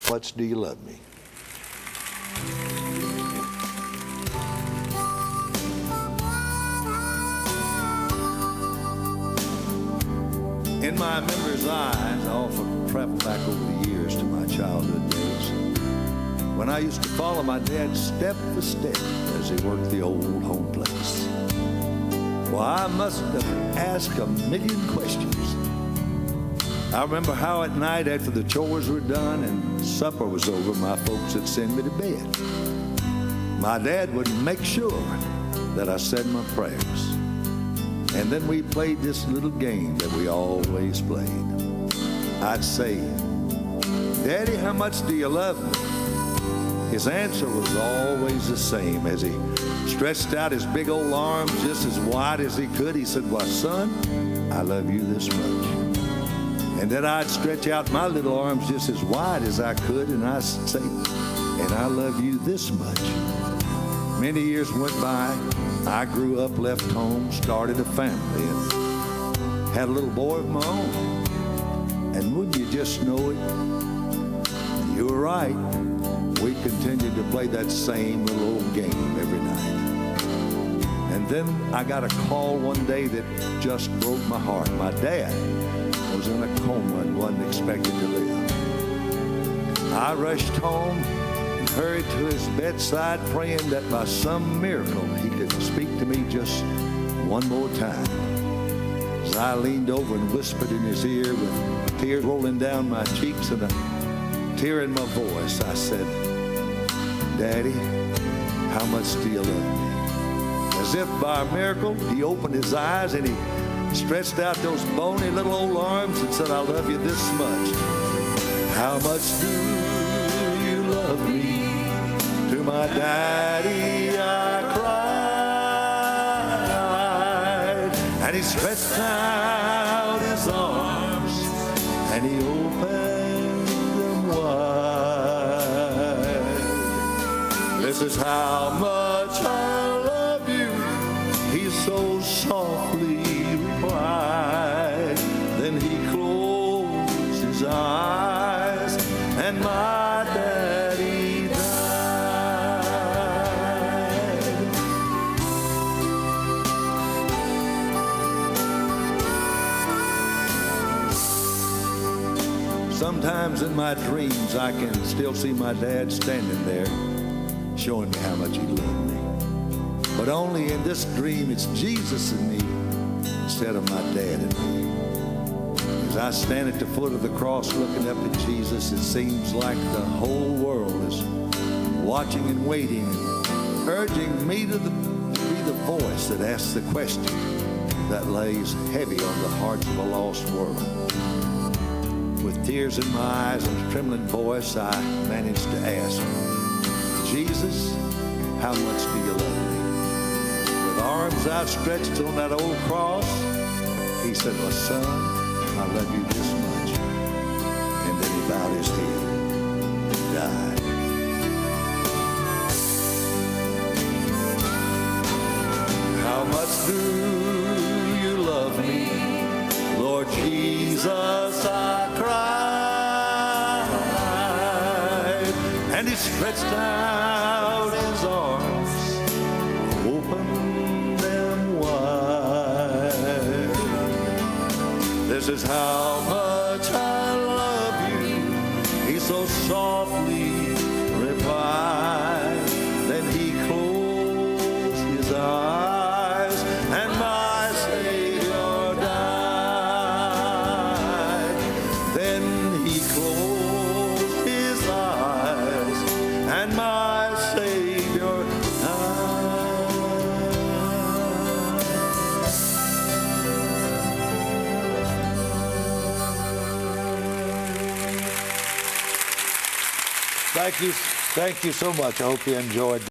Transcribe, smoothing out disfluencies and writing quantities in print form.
How much do you love me? In my memory's eyes, I often travel back over the years to my childhood days, when I used to follow my dad step for step as he worked the old home place. Well, I must have asked a million questions. I remember how at night, after the chores were done and supper was over, my folks would send me to bed. My dad would make sure that I said my prayers. And then we played this little game that we always played. I'd say, "Daddy, how much do you love me?" His answer was always the same. As he stretched out his big old arms just as wide as he could, he said, "Why, son, I love you this much." And then I'd stretch out my little arms just as wide as I could, and I'd say, "And I love you this much." Many years went by. I grew up, left home, started a family, and had a little boy of my own. And wouldn't you just know it? You were right. We continued to play that same little old game every night. And then I got a call one day that just broke my heart. My dad was in a coma and wasn't expected to live. I rushed home and hurried to his bedside, praying that by some miracle he could speak to me just one more time. As I leaned over and whispered in his ear with tears rolling down my cheeks and a tear in my voice, I said, "Daddy, how much do you love me?" As if by a miracle, he opened his eyes and he stretched out those bony little old arms and said, "I love you this much." How much do you love me? To my daddy I cried, and he stretched out his arms and he opened them wide. "This is how much I love you," he so softly replied. Then he closed his eyes and my daddy died. Sometimes in my dreams I can still see my dad standing there showing me how much he loved me. But only in this dream it's Jesus in me instead of my dad in me. As I stand at the foot of the cross looking up at Jesus, it seems like the whole world is watching and waiting, urging me to be the voice that asks the question that lays heavy on the hearts of a lost world. With tears in my eyes and a trembling voice, I managed to ask, "Jesus, how much do you love me?" With arms outstretched on that old cross, he said, "My son, I love you this much." And then he bowed his head and died. How much do you love me, Lord Jesus, I cried. And he stretched out his arms, opened them wide. "This is how much I love you," he so softly replied. Then he closed his eyes and my Savior died. Then he closed his eyes and my Savior died. Thank you so much. I hope you enjoyed